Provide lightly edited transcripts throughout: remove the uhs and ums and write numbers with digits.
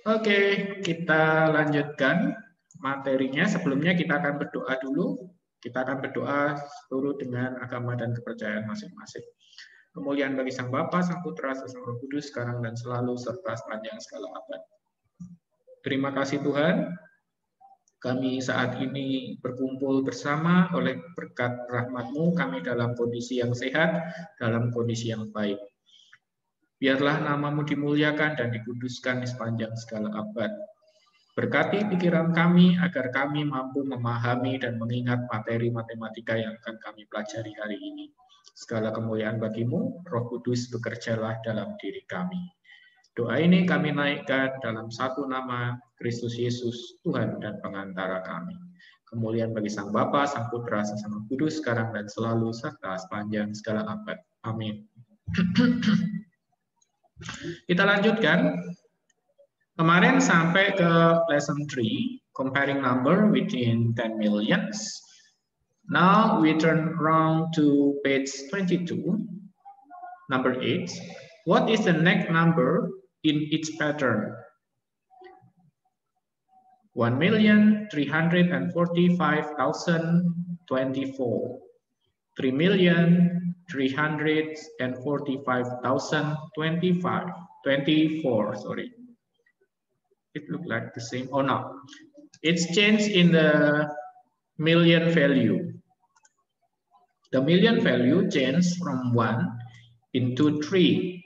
Oke, kita lanjutkan materinya. Sebelumnya kita akan berdoa dulu. Kita akan berdoa seluruh dengan agama dan kepercayaan masing-masing. Kemuliaan bagi Sang Bapa, Sang Putra, Sang Roh Kudus, sekarang dan selalu, serta sepanjang segala abad. Terima kasih Tuhan, kami saat ini berkumpul bersama oleh berkat rahmat-Mu, kami dalam kondisi yang sehat, dalam kondisi yang baik. Biarlah nama-Mu dimuliakan dan dikuduskan di sepanjang segala abad. Berkati pikiran kami agar kami mampu memahami dan mengingat materi matematika yang akan kami pelajari hari ini. Segala kemuliaan bagi-Mu, Roh Kudus bekerjalah dalam diri kami. Doa ini kami naikkan dalam satu nama, Kristus Yesus, Tuhan dan pengantara kami. Kemuliaan bagi Sang Bapa, Sang Putra, Sang Roh Kudus, sekarang dan selalu, serta sepanjang segala abad. Amin. Kita lanjutkan. Kemarin sampai ke lesson 3, comparing number within 10 millions. Now we turn around to page 22, number 8. What is the next number in each pattern? 1,345,024, 3,345,024, sorry. It looked like the same. Oh no, it's changed in the million value. The million value changed from 1 into 3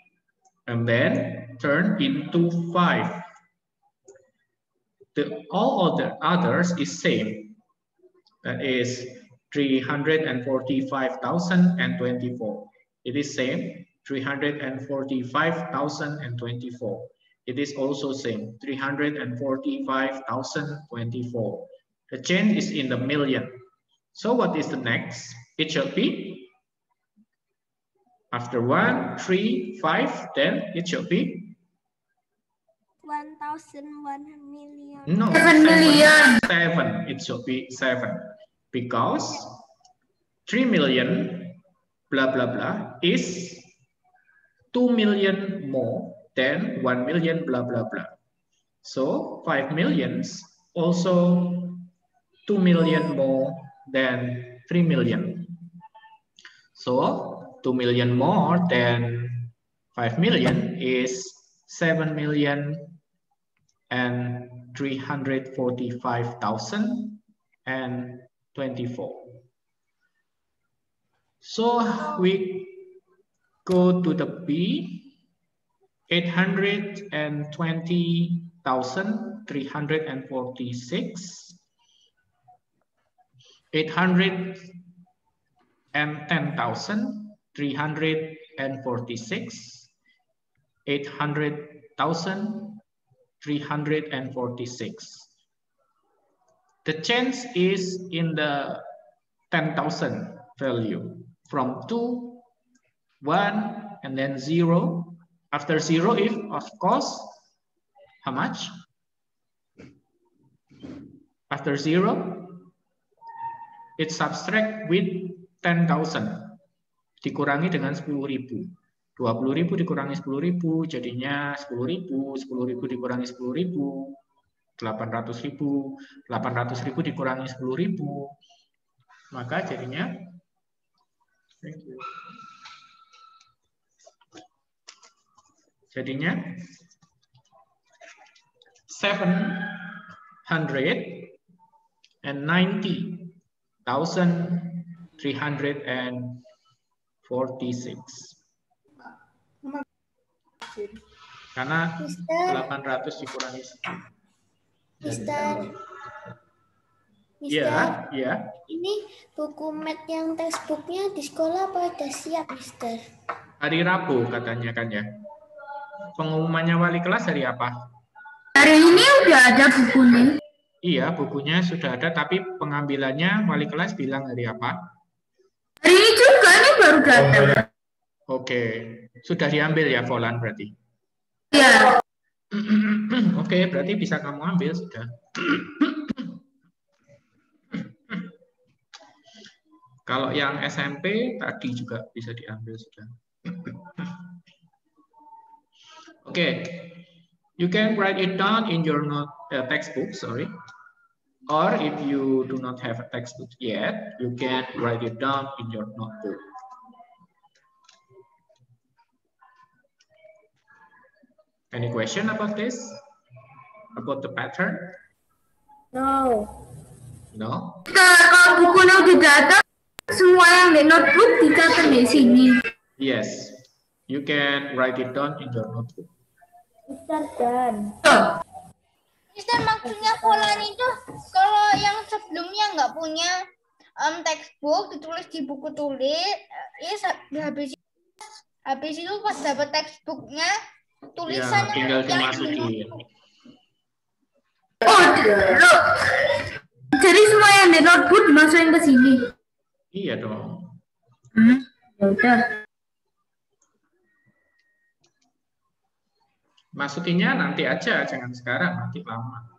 and then turned into 5. All of the others is same. That is 345,024. It is same, 345,024. It is also same, 345,024. The change is in the million. So what is the next? It shall be after 1, 3, 5, then it shall be 1,001 million. No, 7 million. 7. It should be 7 because 3 million blah blah blah is 2 million more than 1 million blah blah blah. So 5 millions also 2 million more than 3 million. So 2 million more than 5 million is 7 million and 345,024. So we go to the B, 820,346, 810,346, 800,346. The change is in the 10,000 value from 2, 1, and then 0. After 0, if of course, how much? After 0, it subtract with 10,000. Dikurangi dengan 10.000. 20.000 dikurangi 10.000, jadinya 10.000. 10.000 dikurangi 10.000, 800.000. 800.000 dikurangi 10.000, maka jadinya jadinya 790,346. Karena 800 dikurangi 10. Mister. Iya, iya. Ini buku mat yang textbooknya di sekolah apa udah siap, Mister? Hari Rabu katanya kan ya. Pengumumannya wali kelas hari apa? Hari ini udah ada bukunya. Iya, bukunya sudah ada, tapi pengambilannya wali kelas bilang hari apa? Hari ini juga, ini baru datang. Oke, sudah diambil ya Volan berarti? Iya. Oke, berarti bisa kamu ambil sudah. Kalau yang SMP tadi juga bisa diambil sudah. Oke, You can write it down in your textbook, sorry. Or if you do not have a textbook yet, you can write it down in your notebook. Any question about this? About the pattern? No. No? Kalau bukunya udah datang, semua yang di notebook dicatat di sini. Yes. You can write it down in your notebook. Mister Dan. Mister, maksudnya Polan itu kalau yang sebelumnya nggak punya textbook ditulis di buku tulis, habis itu pas dapat textbooknya tulisan Ya, tinggal dimasukin. Oh, loh. Jadi semua yang di notebook dimasukin ke sini. Iya dong. Ya udah. Masukinnya nanti aja, jangan sekarang, nanti lama.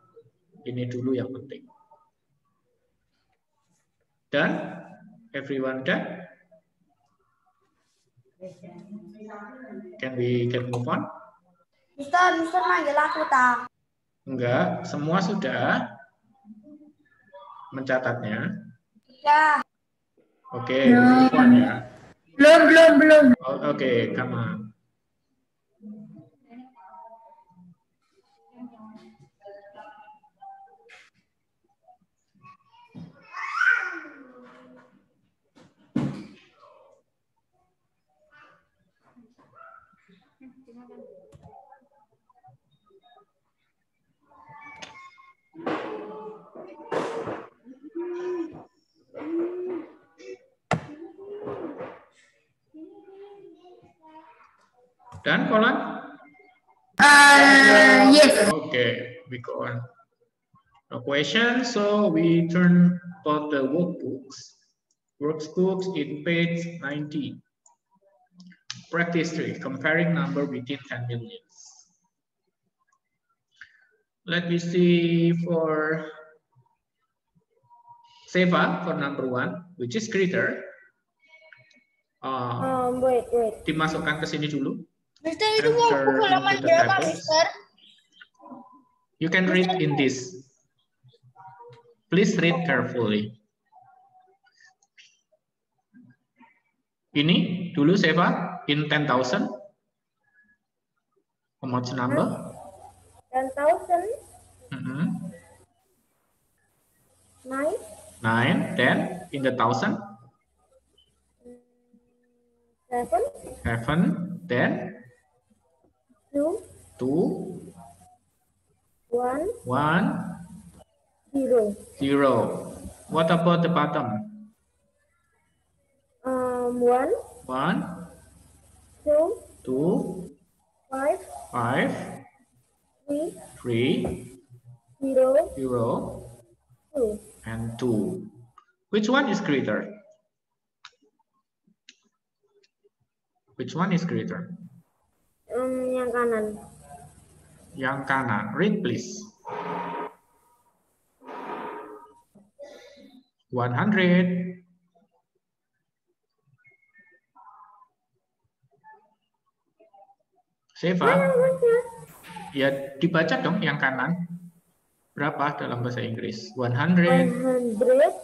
Ini dulu yang penting. Done? Everyone done? Can we move on? Mister manggil aku tak? Enggak, semua sudah mencatatnya. Ya. Oke, move on ya. Belum. Oke, come on. Done, Polan? Yes. Okay, we go on. No question, so we turn to the workbooks. Workbooks in page 90. Practice 3, comparing number within 10 millions. Let me see for Seva for number 1, which is greater. Wait. Dimasukkan ke sini dulu. Mister, itu buku halaman berapa, Mister? You can read in this. Please read carefully. Ini dulu Seva in 10,000. How much number? 10,000. 9. 9. Then in the 1,000. 7. 7. Then 2. 2. 1. 1. 0. 0. What about the bottom? 1. 1. 2. 2. 5. 5. 3. 3. 0. 0. 2. And 2. Which one is greater? Which one is greater? Yang kanan. Yang kanan. Read please. 100. Seva. Ya dibaca dong yang kanan. Berapa dalam bahasa Inggris? 100. 100.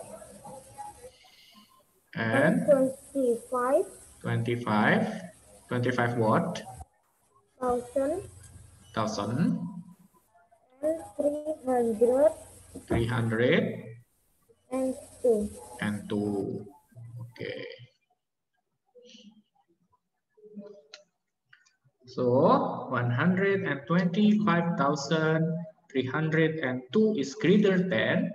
And 25. 25. 25 what? 1,000. 1,000. And 300. 300. And 2. And 2. Okay. So 125,302 is greater than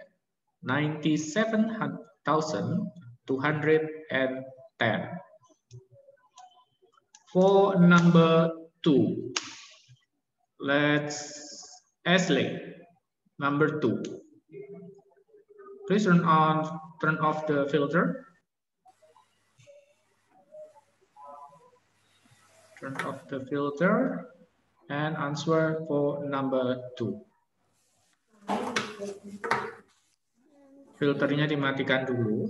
97,210. For number 2, let's Ashley, number 2. Please turn off the filter. Turn off the filter and answer for number 2. Filternya dimatikan dulu.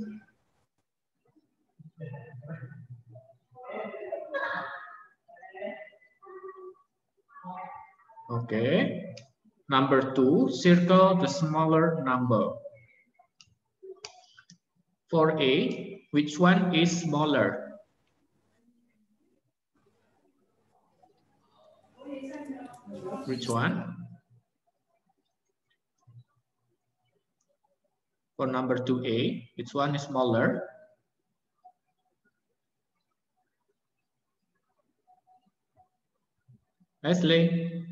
Okay. Number 2, circle the smaller number. For A, which one is smaller? Which one? For number 2A, which one is smaller? Leslie?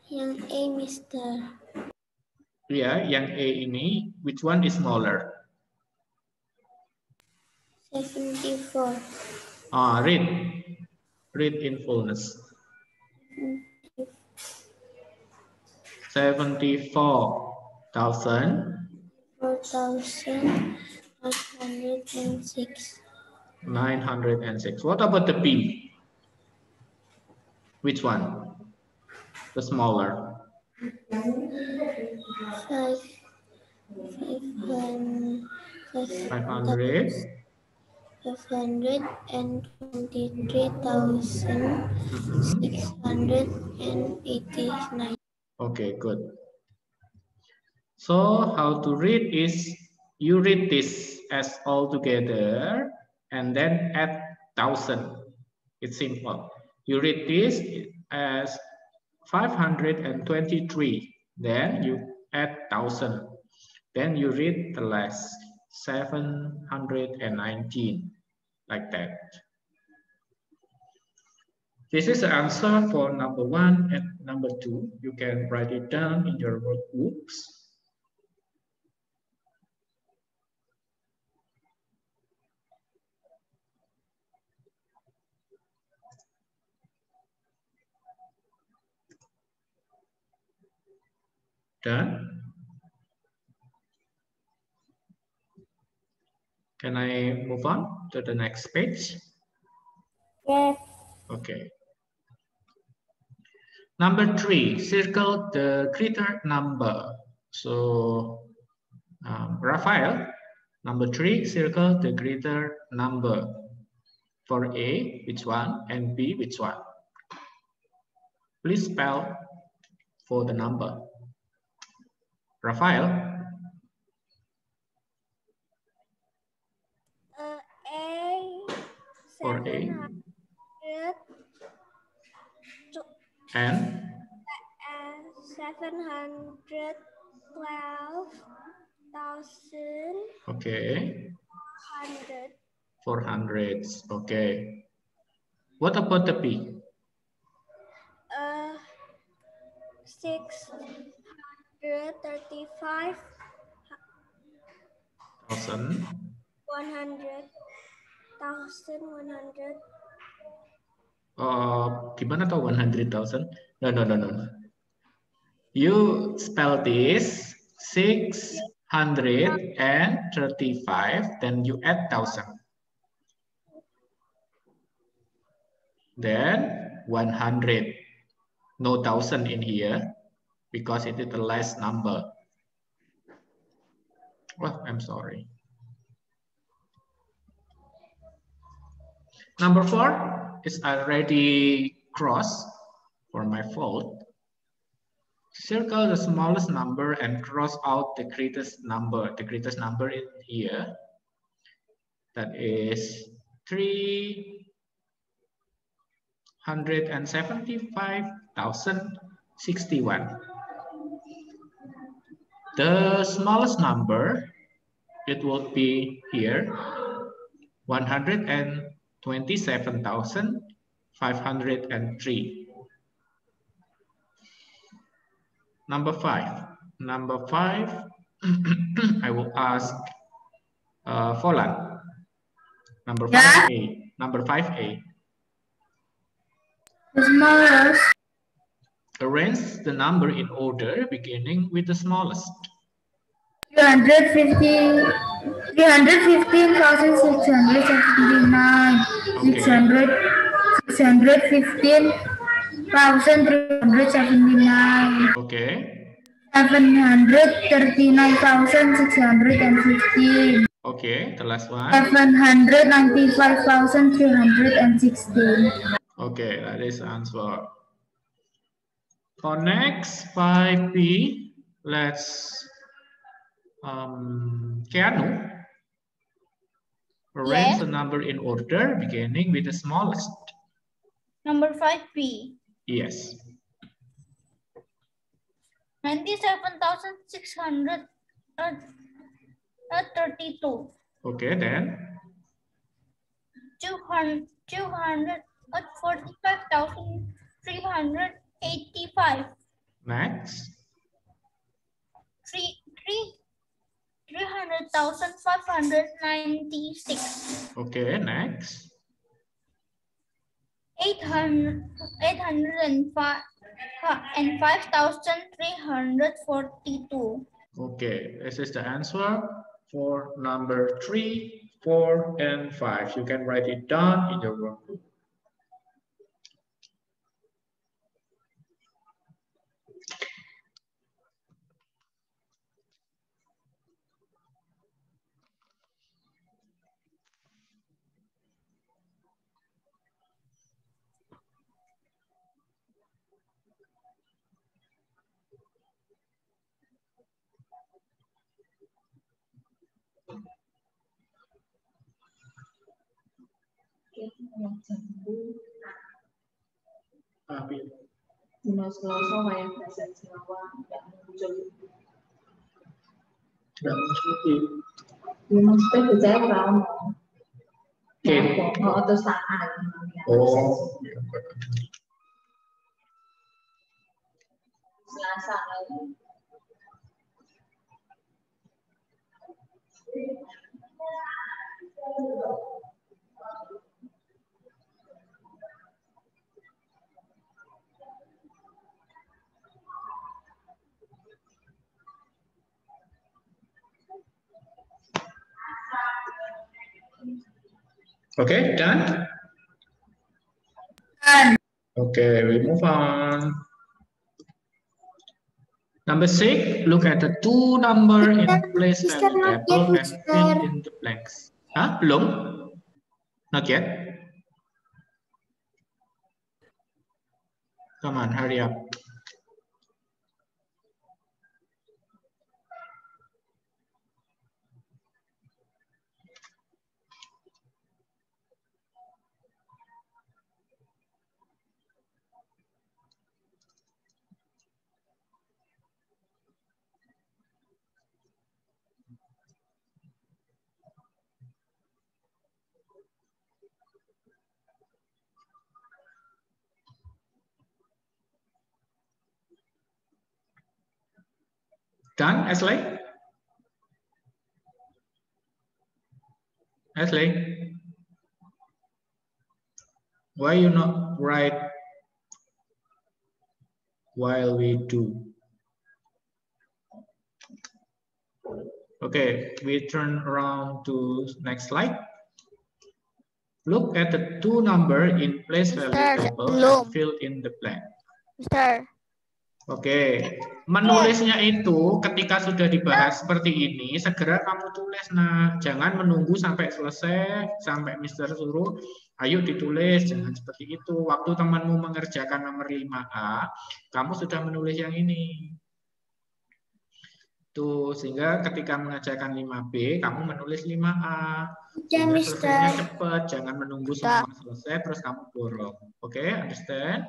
Yang A, Mister. Ya, yang A ini, which one is smaller? 74. Read in fullness. 74,000. 4,906. 906. What about the B? Which one? The smaller. 523,689. Okay, good. So how to read is you read this as all together and then add 1,000. It's simple. You read this as 523. Then you add 1,000. Then you read the last 719, like that. This is the answer for number 1 and number 2. You can write it down in your workbooks. Done? Can I move on to the next page? Yes. Okay. Number 3, circle the greater number. So, Raphael, number 3, circle the greater number. For A, which one? And B, which one? Please spell for the number. Raphael? For A. And? 712,000. Okay. 400. 400. Okay. What about the B? 635. 1,000. 100. Gimana tau 100,000? No. You spell this 635, then you add 1,000. Then 100. No 1,000 in here because it is the last number. Oh, I'm sorry. Number 4 is already crossed for my fault. Circle the smallest number and cross out the greatest number. The greatest number in here, that is 375,061. The smallest number, it will be here, 127,503. Number 5. Number 5, I will ask Folan. Number 5A. Number 5A. The smallest. Arrange the number in order, beginning with the smallest. 315,679. 615,379. Okay. 739,615. Okay, the last one. 795,316. Okay, that is the answer. For next 5B, let's Keanu arrange Yes. the number in order, beginning with the smallest. Number 5B. Yes. 97,632. Okay, then 245,385. next. 300,596. Okay, next. 805,342. Okay, this is the answer for number 3, 4, and 5. You can write it down in your workbook. Dino Selasa wayang bahasa Jawa nggak muncul. Nggak muncul. Ya maksudnya bocahnya kurang Oke. mau terus saat. Oh. Selasa lagi. Okay, done? Okay, we move on. Number 6, look at the two number in place value table and fill in the blanks. Hah? Belum? Not yet? Come on, hurry up. Done, Ashley? Ashley? Why you not write while we do? Okay, we turn around to next slide. Look at the two number in place value table and fill in the blank. Mister. Oke, menulisnya itu ketika sudah dibahas seperti ini, segera kamu tulis. Nah, jangan menunggu sampai selesai, sampai Mister suruh, ayo ditulis, jangan seperti itu. Waktu temanmu mengerjakan nomor 5A, kamu sudah menulis yang ini. Tuh, sehingga ketika mengerjakan 5B, kamu menulis 5A. Ya, Sehingga selesainya Mister. cepat, jangan menunggu semua selesai, terus kamu borong. Oke, understand?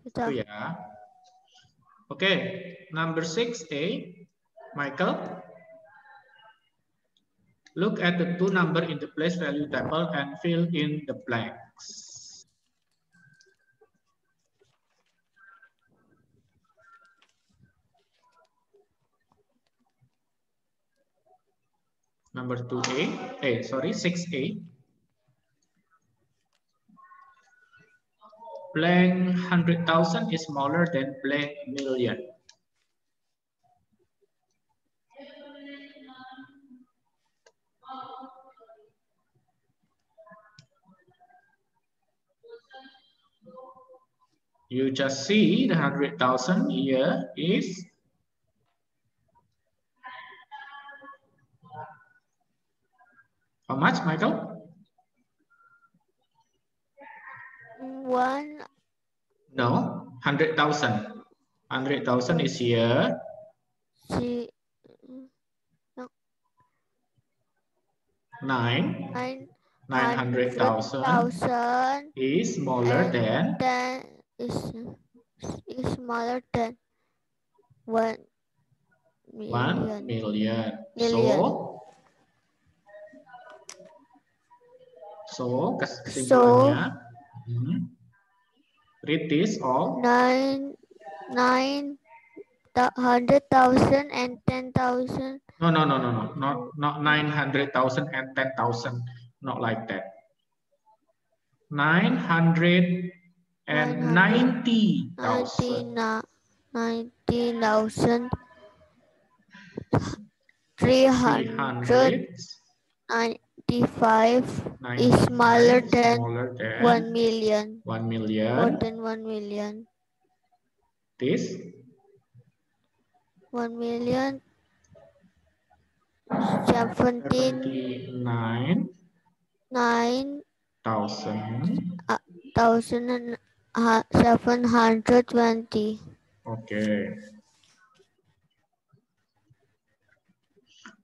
Itu ya. Oke, number 6A, Michael. Look at the two number in the place value table and fill in the blanks. Number 2A, 6A. Blank 100,000 is smaller than blank million. You just see the 100,000 here is how much, Michael? 1. No. 100,000. 100,000 is here. C 900,000 is smaller than is smaller than 1 1 million. million. So kesimpulannya, read this all. 900,000 and 10,000. No, not 900,000 and 10,000, not like that. 990,000. 90,000 395 is smaller than 1 million. 1 million. More than 1 million. This 1 million 79,900 720. Okay.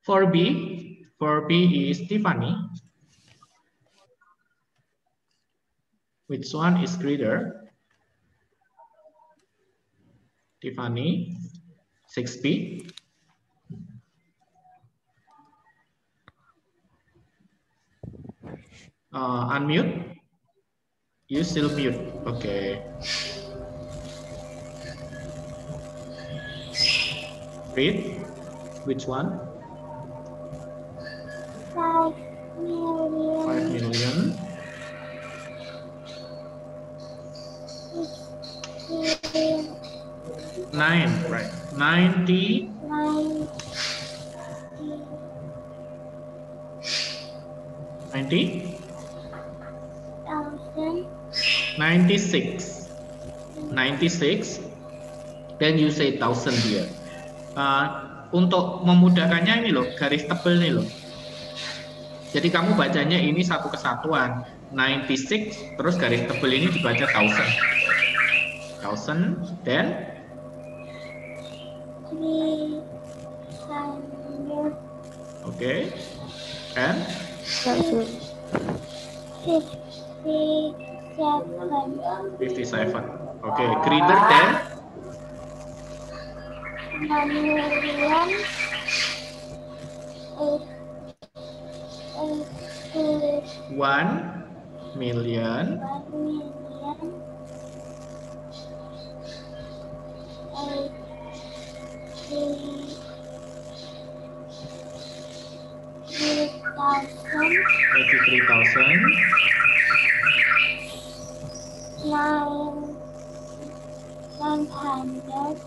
For B is Tiffany. Which one is greater? Tiffany, 6B. Unmute. You still mute. Okay. Read. Which one? 5 million. 5 million. 9, right? 90. 96. 96. Then you say 1,000 here. Untuk memudahkannya ini loh, garis tebal nih loh. Jadi kamu bacanya ini satu kesatuan. 96, terus garis tebal ini dibaca 1,000. 1,000, then 300. Okay. And 57. Okay, greater than 1 million 1 million 83,000 900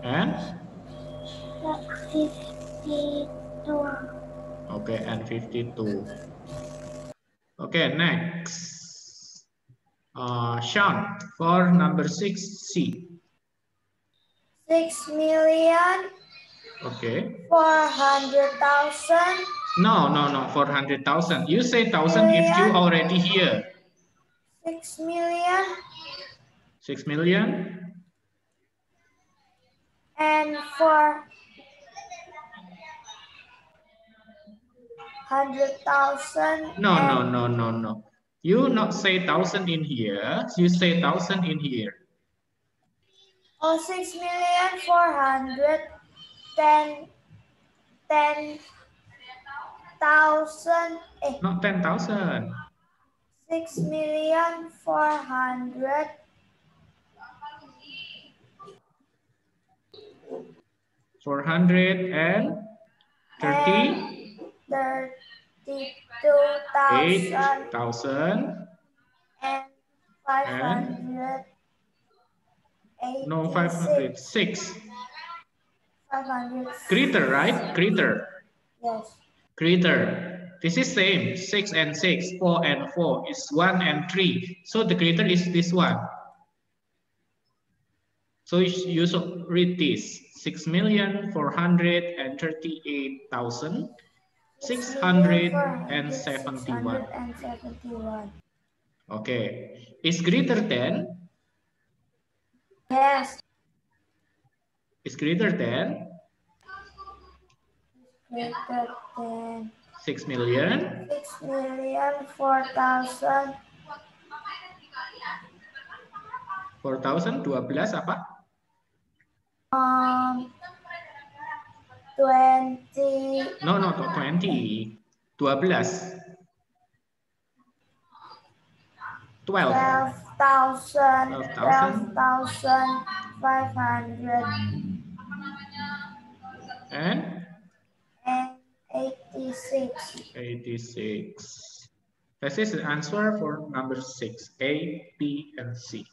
and 52. okay, and 52. Okay, next. Sean, for number 6C. 6,400,000. Okay. No, 400,000. You say 1,000 if you already here. 6 million 6 million. and 400,000. No. You not say 1,000 in here. You say 1,000 in here. Oh, 6,410,000. Not 10,000. 6,400,000. 430. 32,000 and 500. No, 506. 500. Greater, right? Greater. Yes. Greater. This is same. 6 and 6. 4 and 4 is 1 and 3. So the greater is this one. So you should read this. 6,438,671. Okay. Is greater than? Yes. Is greater than? Greater than 6 million. 6,004,000. 4,000 12 apa? 20. No, 20. 12. 12,586. And 86. This is the answer for number 6, A, B, and C.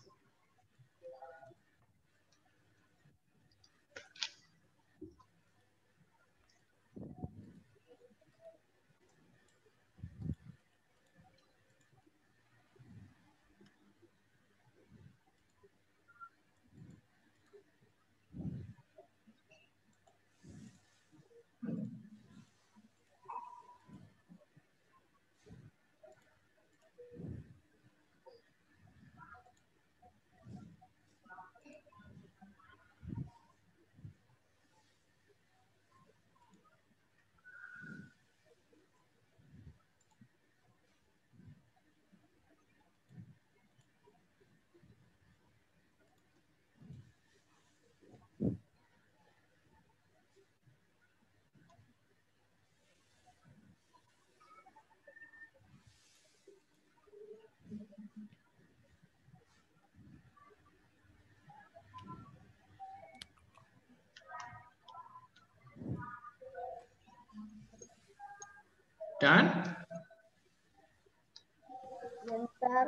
Done?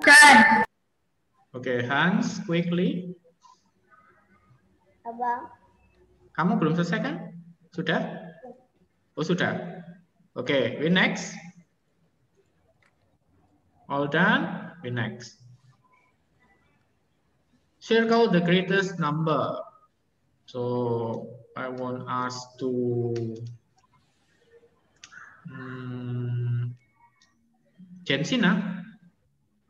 Done. Okay, Hans, quickly. Abang. Kamu belum selesai kan? Sudah? Oh, sudah. Okay, we next. All done? We next. Circle the greatest number. So I want us to Jensina,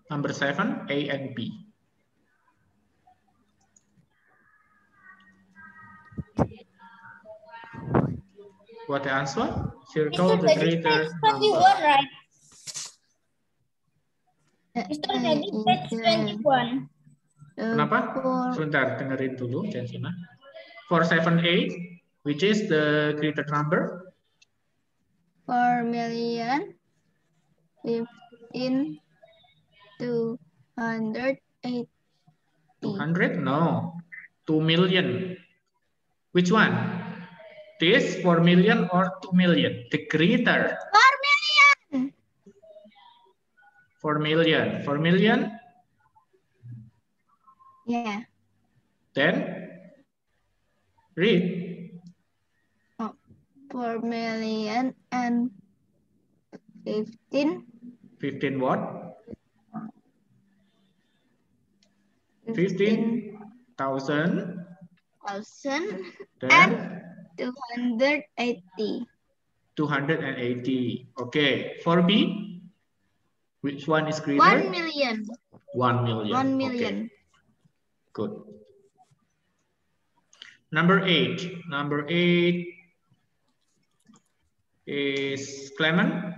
number 7, A and B. What the answer? Circle the greater number. 21, right? Mr. Tadi page 21. Kenapa? Sebentar, dengerin dulu, Jensina. 478, which is the greater number? 4,015,280. 200? No. 2 million. Which one? This 4 million or 2 million? The greater. 4 million. 4 million. 4 million? Yeah. Then read. 4,015,000. 15 what? 15,000. And 280. 280. Okay. For B, which one is greater? 1 million. 1 million. 1 million. Okay. Good. Number 8. Number 8 is Clement.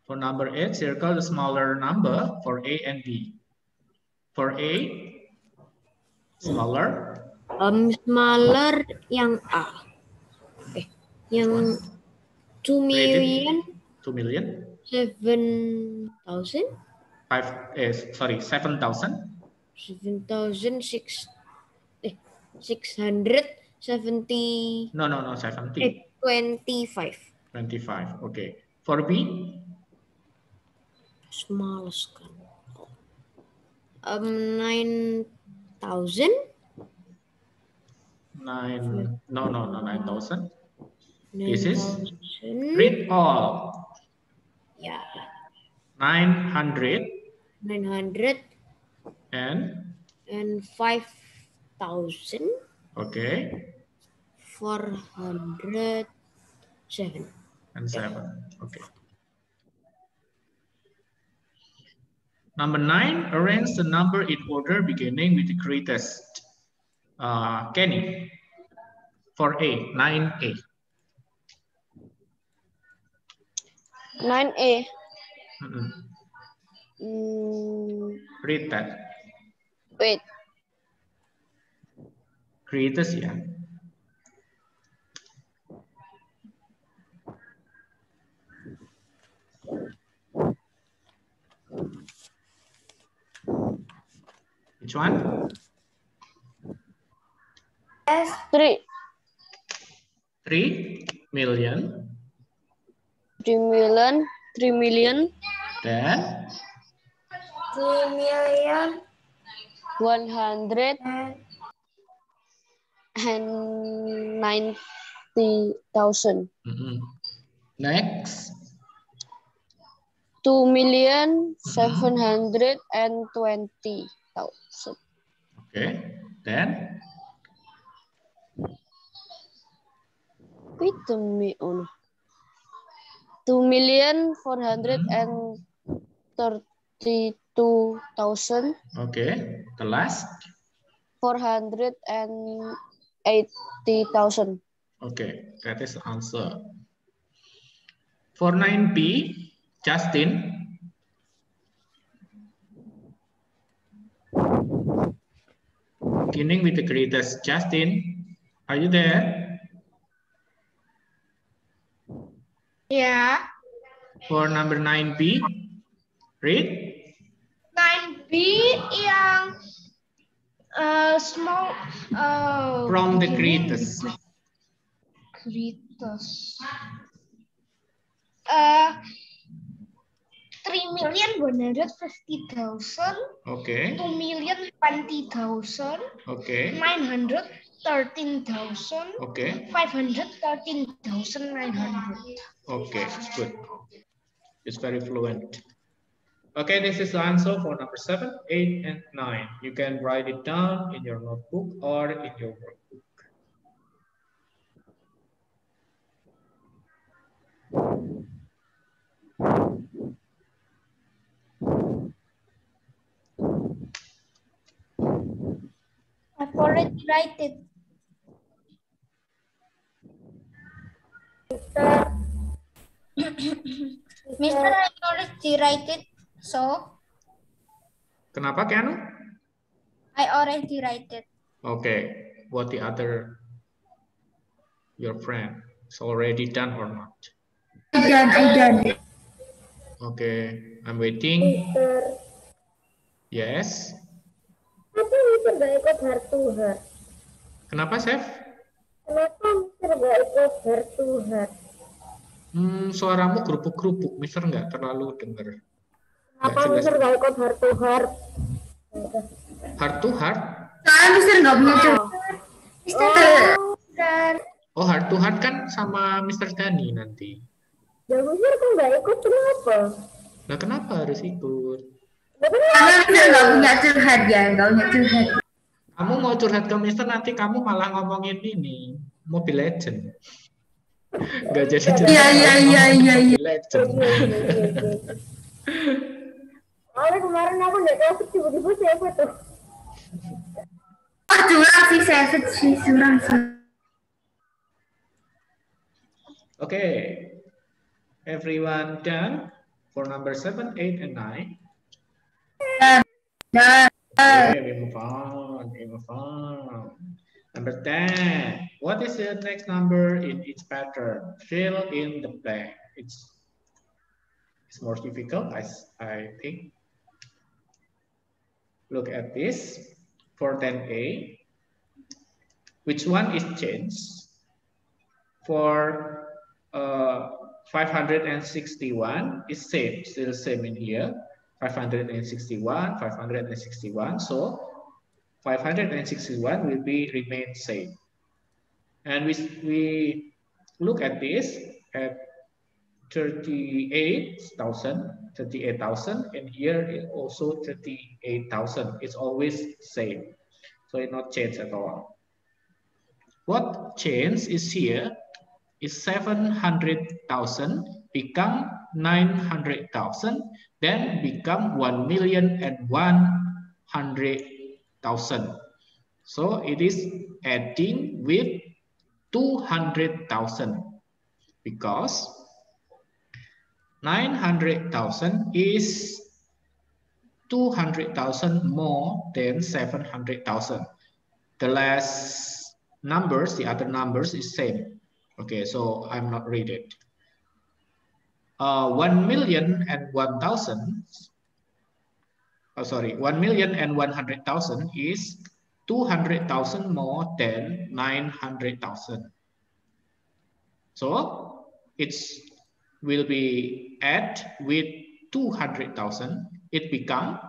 For number 8, circle the smaller number for A and B. For A, smaller. Smaller yang A. Yang 2 million. 2 million. 7,000. 7,000. 670. No, 70. 25. 25. Okay. For B, Smallest kan. 9,000. 9,000. This is 9,000. read all. Ya. 900 and 5,000. Okay. 407. And 7. Okay. Number 9, arrange the number in order beginning with the greatest. Kenny, for A, 9A. 9A. Read that. Wait. Greatest, yeah. Which one? Three. 3 million. 3 million. 3 million. Then 190,000. Next. 2,720,000. Okay. Then Wait a minute. 2,432,000. okay. The last. 480,000. Okay, that is the answer. For 9B, Justin. Beginning with the greatest. Justin, are you there? Ya. For number 9B, read. 9B yang small. From the greatest. Greatest. 3,150,000. Okay. 2,020,000. Okay. 913,000. Okay. 513,900. Okay, good. It's very fluent. Okay, this is the answer for number 7, 8, and 9. You can write it down in your notebook or in your workbook. I've already write it. Mister, I already write it. So? Kenapa, Keanu? I already write it. Okay. What the other, your friend, is already done or not? I done. Okay. I'm waiting. Yes. Tapi Mister gak ikut heart to heart. Kenapa, Chef? Kenapa Mister gak ikut heart to heart? Suaramu gerupuk-gerupuk. Mister nggak terlalu dengar. Kenapa Mister gak ikut heart to heart? Heart to heart? Soalnya Mister gak punya curhat. Oh, heart to heart kan sama Mr. Dani nanti. Ya Mister kok gak ikut, kenapa? Nah, kenapa harus ikut? Karena Mister gak punya curhat ya, gak punya curhat. Kamu mau curhat ke Mister, nanti kamu malah ngomongin ini, Mobile Legend. Gak jadi curhat. Iya. Mobile Legend. Soalnya kemarin aku gak tahu tiba-tiba siapa tuh. Oh, curang sih, Savage sih, curang sih. Okay. Everyone done for number 7, 8, and 9? Okay, we move on. Number 10. What is the next number in each pattern? Fill in the blank. It's more difficult, I think. Look at this. For 10A, which one is changed? For 561 is same, still same in here. 561, 561. So 561 will remain same. And we look at this at 38,000, and here also 38,000. It's always same, so it not change at all. What change is here is 700,000 become 900,000, then become 1,100,000. So it is adding with 200,000 because 900,000 is 200,000 more than 700,000. The last numbers, the other numbers is same. Okay, so I'm not read it. 1,001,000. Oh, sorry, 1,100,000 is 200,000 more than 900,000. So it will be add with 200,000. It become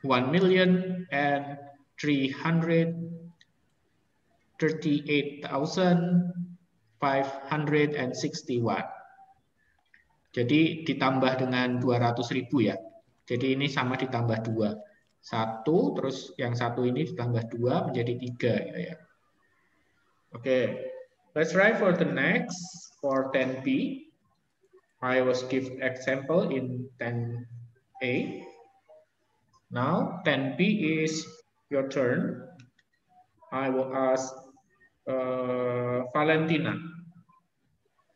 1,338,561. Jadi ditambah dengan 200.000 ya. Jadi ini sama ditambah 2. 1, terus yang satu ini ditambah 2 menjadi 3 gitu ya. Oke, let's try for the next, for 10B. I was give example in 10A. Now 10B is your turn. I will ask Valentina,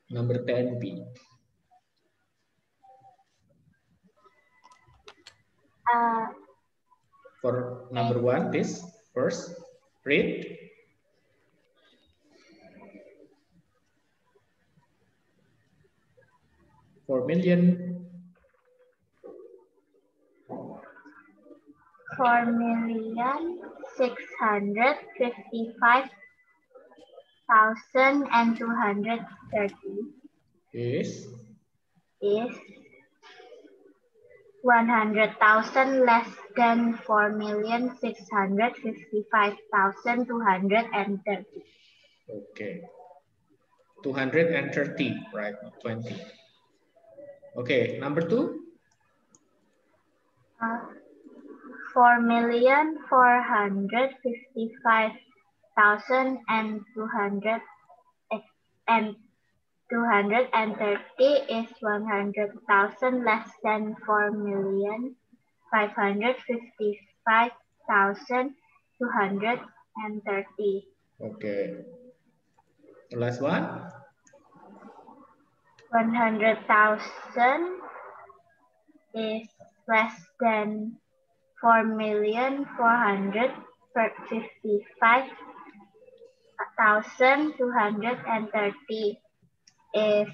number 10B. For number 1, this first, read. $4,655,000 and 230 is 100,000 less than 4,655,230. Okay. 230, right? Not 20. Okay, number 2. 4,455,230 is 100,000 less than 4,555,230. Okay. The last one. 100,000 is less than 4,455,230 is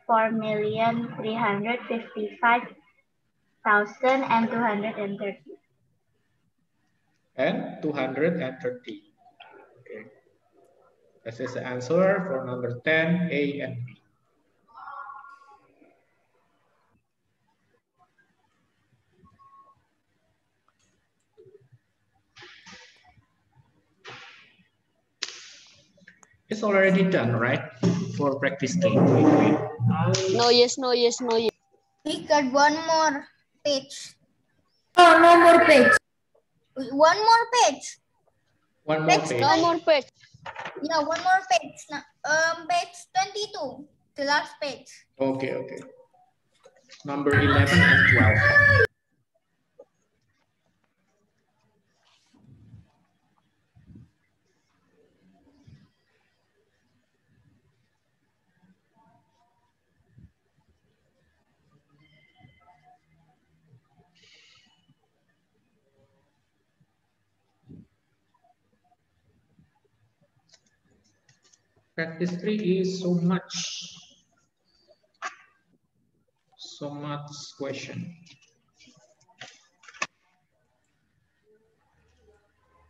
4,355,230. And 230. Okay. This is the answer for number 10, A and B. It's already done, right? For practice game. No, yes, no, yes, no, yes. We got one more page. Oh, no more page. One more page. One more page. No more page. Yeah, one more page. Page 22, the last page. Okay, okay. Number 11 and 12. Practice 3 is so much question.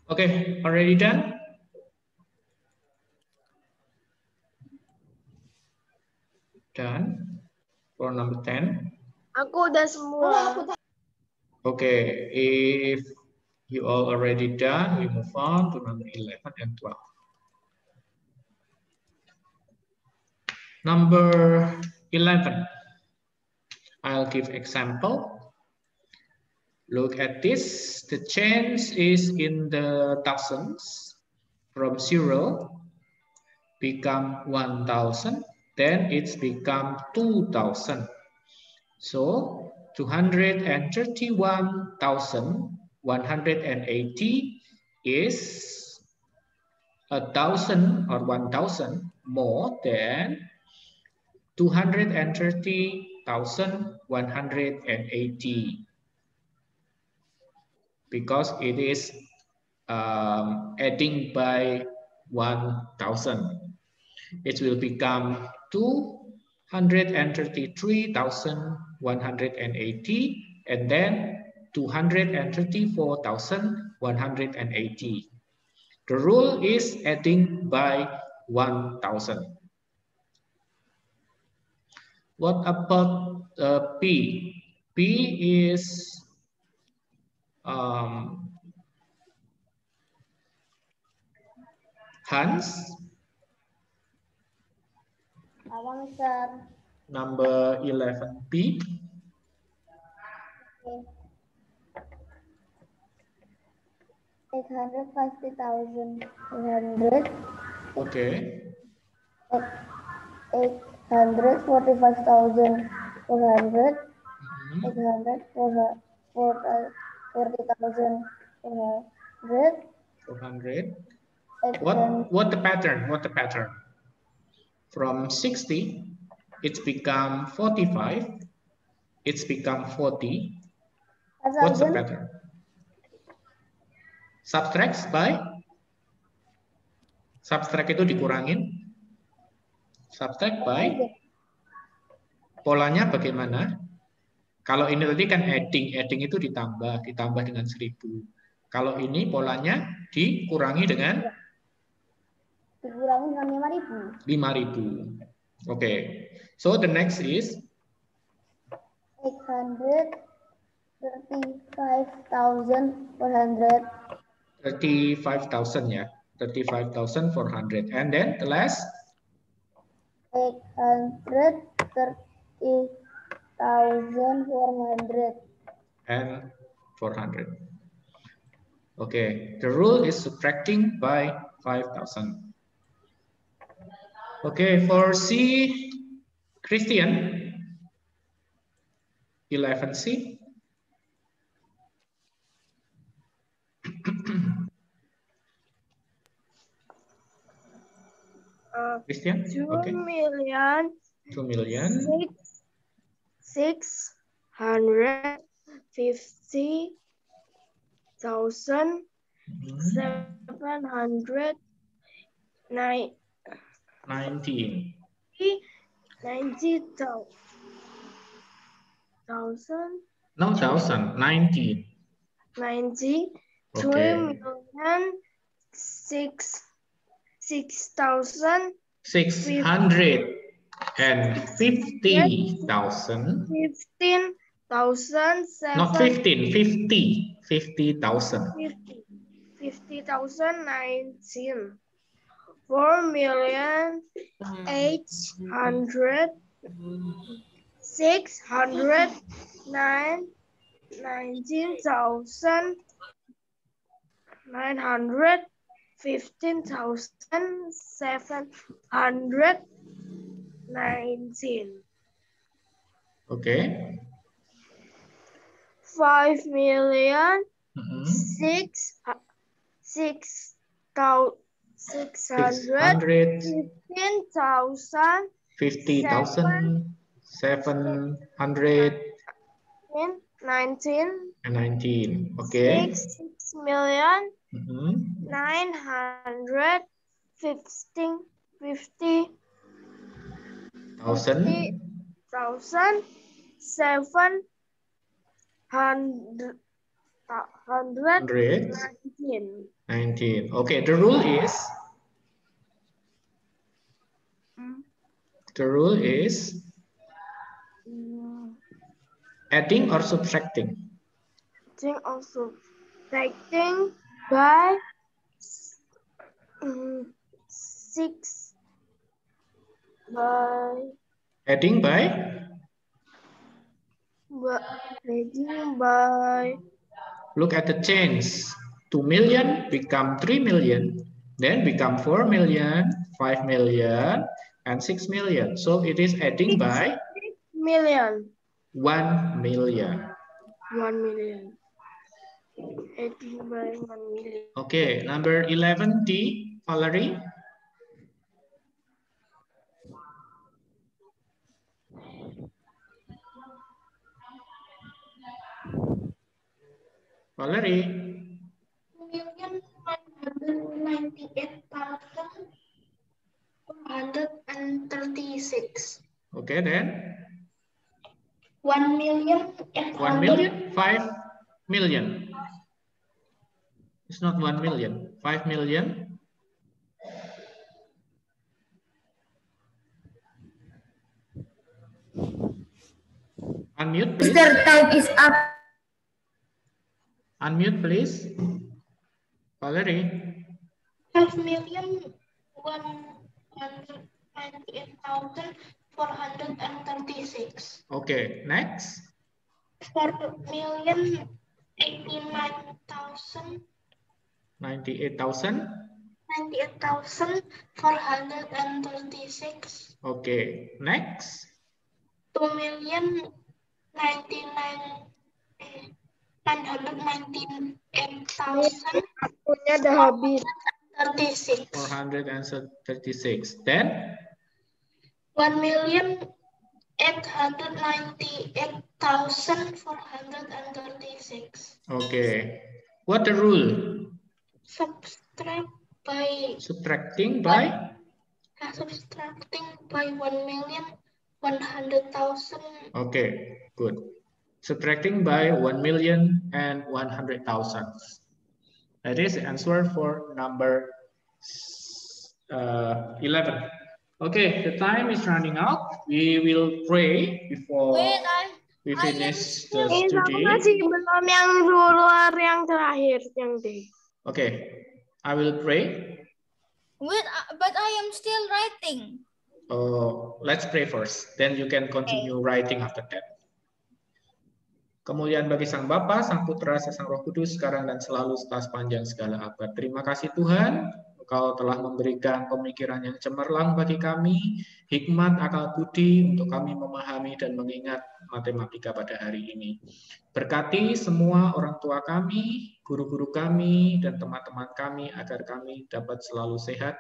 Okay, already done? Done for number 10. Aku udah semua. Okay, if you all already done, we move on to number 11 and 12. Number 11, I'll give example. Look at this. The change is in the thousands. From 0 become 1,000 then it's become 2,000. So 231,180 is 1,000 or 1,000 more than 230,180 because it is adding by 1,000. It will become 233,180 and then 234,180. The rule is adding by 1,000. What about P? P is Hans. Number 11, P. $850,100. Okay. 845,400. 840,400. 400. What the pattern? What the pattern? From 60, it's become 45. It's become 40. What's the pattern? Subtract by? Subtract itu dikurangin. Subtract by? Polanya bagaimana? Kalau ini tadi kan adding. Adding itu ditambah dengan 1.000. Kalau ini polanya dikurangi dengan? Dikurangi dengan 5.000. Okay. So the next is 835,400. 35,000 ya. 35,400. And then the last 830,400. And 400. Okay, the rule is subtracting by 5,000. Okay, for C, Christian, 11C. Christian, 2 okay. million 2 million 650,700 19. 90,000. No, 1,000. 19. 90. Okay. 6,650,000. 650,000. 15,000. Not 15, 50. 50,000. 50,019. 4,619,719. Okay. 5,615,719. 19. Okay. 19. Okay, the rule is adding or subtracting? Adding or subtracting by 6 by adding by look at the change. 2 million become 3 million, then become 4 million, 5 million, and 6 million. So it is adding by million. 1 million. 1 million. Adding by 1 million. Okay, number 11D, Valerie. Valerie. 1,998,436. Okay, then 1 million 1 million, 5 million. It's not 1 million, 5 million. Unmute, please. Mr. Time is up. Unmute, please. Valerie. 5,198,436. Okay, next. 4,089,000. 98,000. 98,436. Okay, next. 2,998,000. Punya udah habis. 436. Then 1,898,436. okay. What the rule? Subtracting by 1,100,000. Okay, good. Subtracting by 1,100,000. That is the answer for number 11. Okay, the time is running out. We will pray before we finish the study. Masih belum yang luar yang terakhir yang D. Okay, I will pray. Wait, but I am still writing. Let's pray first. Then you can continue writing after that. Kemuliaan bagi Sang Bapa, Sang Putra, Sang Roh Kudus, sekarang dan selalu sepanjang segala abad. Terima kasih Tuhan, Engkau telah memberikan pemikiran yang cemerlang bagi kami, hikmat, akal budi untuk kami memahami dan mengingat matematika pada hari ini. Berkati semua orang tua kami, guru-guru kami, dan teman-teman kami agar kami dapat selalu sehat,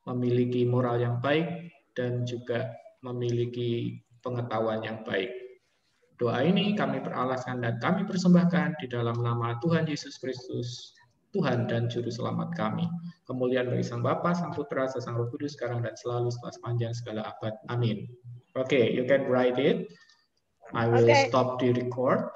memiliki moral yang baik, dan juga memiliki pengetahuan yang baik. Doa ini kami peralaskan dan kami persembahkan di dalam nama Tuhan Yesus Kristus, Tuhan dan Juru Selamat kami. Kemuliaan bagi Sang Bapa, Sang Putra, Sang Roh Kudus, sekarang dan selalu sepanjang segala abad. Amin. Okay, you can write it. I will stop the record.